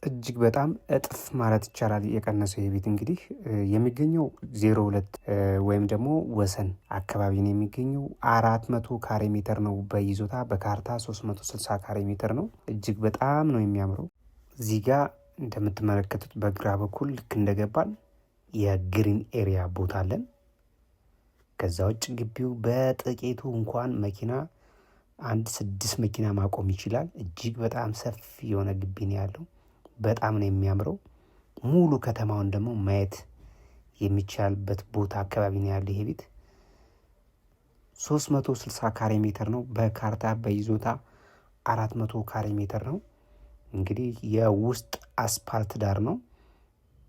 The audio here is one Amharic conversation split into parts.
እጅግ በጣም እጥፍ ማለት ይቻላል የቀነሰው። የቤት እንግዲህ የሚገኘው 02 ወይም ደግሞ ወሰን አካባቢ ነው የሚገኘው። 400 ካሬ ሜትር ነው በይዞታ፣ በካርታ 360 ካሬ ሜትር ነው። እጅግ በጣም ነው የሚያምረው። እዚህ ጋር እንደምትመለከቱት በግራ በኩል ልክ እንደገባን የግሪን ኤሪያ ቦታ አለን። ከዛ ውጭ ግቢው በጥቂቱ እንኳን መኪና 6 መኪና ማቆም ይችላል። እጅግ በጣም ሰፊ የሆነ ግቢ ነው ያለው። በጣም ነው የሚያምረው። ሙሉ ከተማውን ደግሞ ማየት የሚቻልበት ቦታ አካባቢ ነው ያለው። ይሄ ቤት 360 ካሬ ሜትር ነው። በካርታ በይዞታ 400 ካሬ ሜትር ነው። እንግዲህ የውስጥ አስፓልት ዳር ነው።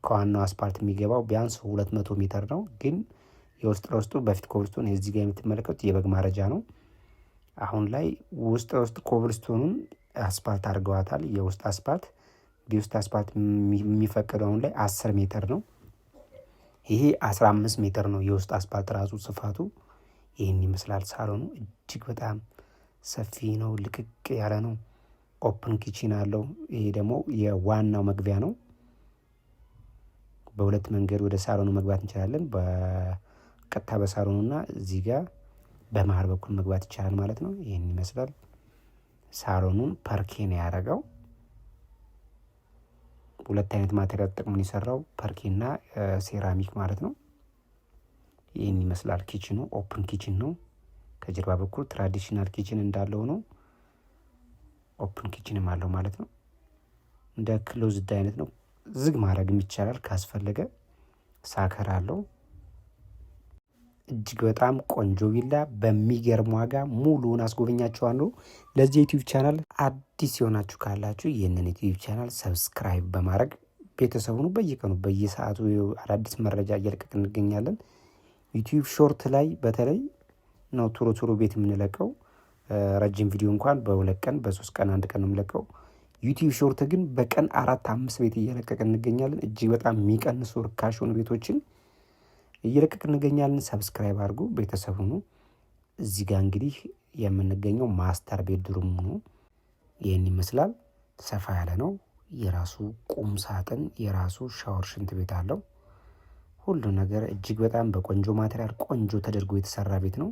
ከዋናው አስፓልት የሚገባው ቢያንስ 200 ሜትር ነው። ግን የውስጥ ለውስጡ በፊት ኮብልስቶን እዚህ ጋር የምትመለከቱት የበግ ማረጃ ነው። አሁን ላይ ውስጥ ለውስጥ ኮብልስቶኑን አስፓልት አድርገዋታል። የውስጥ አስፓልት የውስጥ አስፓልት የሚፈቀደው አሁን ላይ 10 ሜትር ነው። ይሄ 15 ሜትር ነው። የውስጥ አስፓልት ራሱ ስፋቱ ይህን ይመስላል። ሳሎኑ እጅግ በጣም ሰፊ ነው። ልቅቅ ያለ ነው። ኦፕን ኪችን አለው። ይሄ ደግሞ የዋናው መግቢያ ነው። በሁለት መንገድ ወደ ሳሎኑ መግባት እንችላለን። በቀጥታ በሳሎኑና እዚህ ጋር በመሀል በኩል መግባት ይቻላል ማለት ነው። ይህን ይመስላል። ሳሎኑን ፐርኬ ነው ያደረገው። ሁለት አይነት ማቴሪያል ተጠቅሞ የሰራው ፐርኬና ሴራሚክ ማለት ነው። ይህን ይመስላል። ኪችኑ ኦፕን ኪችን ነው። ከጀርባ በኩል ትራዲሽናል ኪችን እንዳለው ነው። ኦፕን ኪችንም አለው ማለት ነው። እንደ ክሎዝድ አይነት ነው። ዝግ ማድረግም ይቻላል ካስፈለገ። ሳከር አለው። እጅግ በጣም ቆንጆ ቪላ በሚገርም ዋጋ ሙሉውን አስጎበኛችኋለሁ። ለዚህ ዩቲዩብ ቻናል አዲስ የሆናችሁ ካላችሁ ይህንን ዩቲዩብ ቻናል ሰብስክራይብ በማድረግ ቤተሰቡን በየቀኑ በየሰዓቱ አዳዲስ መረጃ እየለቀቅ እንገኛለን። ዩቲዩብ ሾርት ላይ በተለይ ነው ቶሎ ቤት የምንለቀው። ረጅም ቪዲዮ እንኳን በ2 ቀን በ3 ቀን 1 ቀን ነው የምንለቀው። ዩቲዩብ ሾርት ግን በቀን 4-5 ቤት እየለቀቅ እንገኛለን። እጅግ በጣም የሚቀንሱ ርካሽ የሆኑ ቤቶችን እየለቀቅ እንገኛለን። ሰብስክራይብ አድርጉ፣ ቤተሰብ ሁኑ። እዚህ ጋር እንግዲህ የምንገኘው ማስተር ቤድሩም ነው። ይህን ይመስላል። ሰፋ ያለ ነው። የራሱ ቁም ሳጥን፣ የራሱ ሻወር፣ ሽንት ቤት አለው። ሁሉ ነገር እጅግ በጣም በቆንጆ ማቴሪያል ቆንጆ ተደርጎ የተሰራ ቤት ነው።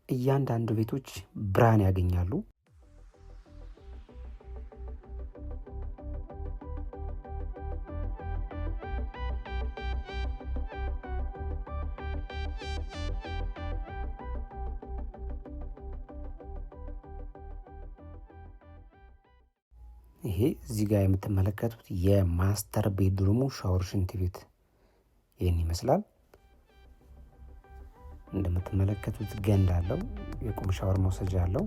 እያንዳንዱ ቤቶች ብርሃን ያገኛሉ። ይሄ እዚህ ጋር የምትመለከቱት የማስተር ቤድሩሙ ሻወር ሽንት ቤት ይህን ይመስላል። እንደምትመለከቱት ገንዳ አለው። የቁም ሻወር መውሰጃ አለው።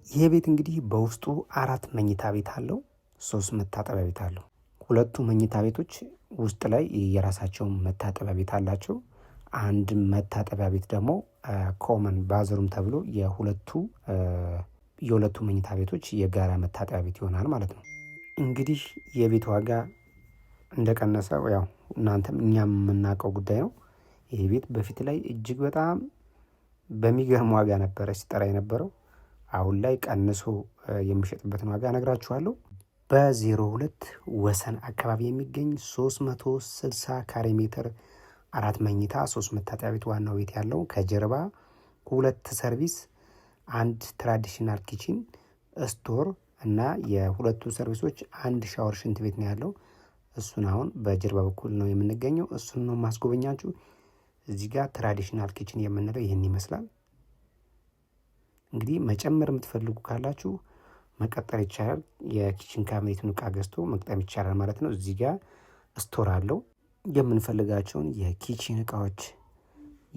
ይሄ ቤት እንግዲህ በውስጡ 4 መኝታ ቤት አለው፣ 3 መታጠቢያ ቤት አለው። 2 መኝታ ቤቶች ውስጥ ላይ የራሳቸው መታጠቢያ ቤት አላቸው። አንድ መታጠቢያ ቤት ደግሞ ኮመን ባዝሩም ተብሎ የሁለቱ መኝታ ቤቶች የጋራ መታጠቢያ ቤት ይሆናል ማለት ነው። እንግዲህ የቤት ዋጋ እንደቀነሰ ያው እናንተም እኛም የምናውቀው ጉዳይ ነው። ይሄ ቤት በፊት ላይ እጅግ በጣም በሚገርም ዋጋ ነበረ ሲጠራ የነበረው። አሁን ላይ ቀንሶ የሚሸጥበትን ዋጋ ነግራችኋለሁ። በ02 ወሰን አካባቢ የሚገኝ 360 ካሬ ሜትር 4 መኝታ 3 መታጠቢያ ቤት ዋናው ቤት ያለው፣ ከጀርባ 2 ሰርቪስ፣ 1 ትራዲሽናል ኪችን ስቶር እና የሁለቱ ሰርቪሶች 1 ሻወር ሽንት ቤት ነው ያለው። እሱን አሁን በጀርባ በኩል ነው የምንገኘው። እሱን ነው ማስጎበኛችሁ። እዚህ ጋር ትራዲሽናል ኪችን የምንለው ይህን ይመስላል። እንግዲህ መጨመር የምትፈልጉ ካላችሁ መቀጠል ይቻላል። የኪችን ካቢኔቱን እቃ ገዝቶ መቅጠም ይቻላል ማለት ነው። እዚህ ጋር ስቶር አለው የምንፈልጋቸውን የኪችን እቃዎች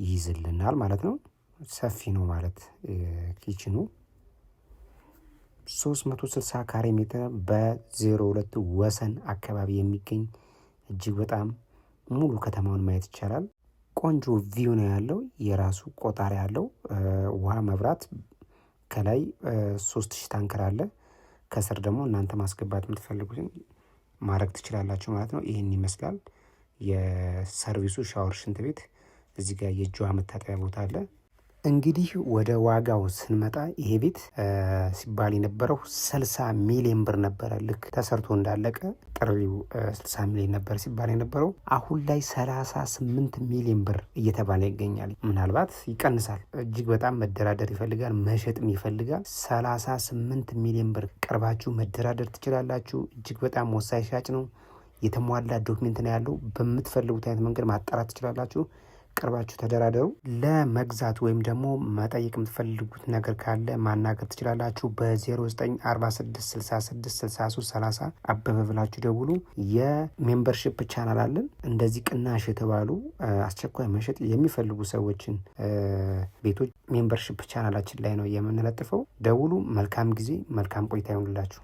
ይይዝልናል ማለት ነው። ሰፊ ነው ማለት ኪችኑ 360 ካሬ ሜትር በ02 ወሰን አካባቢ የሚገኝ እጅግ በጣም ሙሉ ከተማውን ማየት ይቻላል። ቆንጆ ቪው ነው ያለው። የራሱ ቆጣሪ ያለው ውሃ፣ መብራት ከላይ 3000 ታንከር አለ። ከስር ደግሞ እናንተ ማስገባት የምትፈልጉትን ማድረግ ትችላላችሁ ማለት ነው። ይህን ይመስላል የሰርቪሱ ሻወር፣ ሽንት ቤት። እዚህ ጋር የእጅ ውሃ መታጠቢያ ቦታ አለ። እንግዲህ ወደ ዋጋው ስንመጣ ይሄ ቤት ሲባል የነበረው 60 ሚሊዮን ብር ነበረ። ልክ ተሰርቶ እንዳለቀ ጥሪው 60 ሚሊዮን ነበር ሲባል የነበረው። አሁን ላይ 38 ሚሊዮን ብር እየተባለ ይገኛል። ምናልባት ይቀንሳል። እጅግ በጣም መደራደር ይፈልጋል፣ መሸጥም ይፈልጋል። 38 ሚሊዮን ብር ቀርባችሁ መደራደር ትችላላችሁ። እጅግ በጣም ወሳኝ ሻጭ ነው። የተሟላ ዶክሜንት ነው ያለው። በምትፈልጉት አይነት መንገድ ማጣራት ትችላላችሁ። ቀርባችሁ ተደራደሩ። ለመግዛት ወይም ደግሞ መጠየቅ የምትፈልጉት ነገር ካለ ማናገር ትችላላችሁ። በ0946666330 አበበ ብላችሁ ደውሉ። የሜምበርሺፕ ቻናል አለን። እንደዚህ ቅናሽ የተባሉ አስቸኳይ መሸጥ የሚፈልጉ ሰዎችን ቤቶች ሜምበርሺፕ ቻናላችን ላይ ነው የምንለጥፈው። ደውሉ። መልካም ጊዜ፣ መልካም ቆይታ ይሆንላችሁ።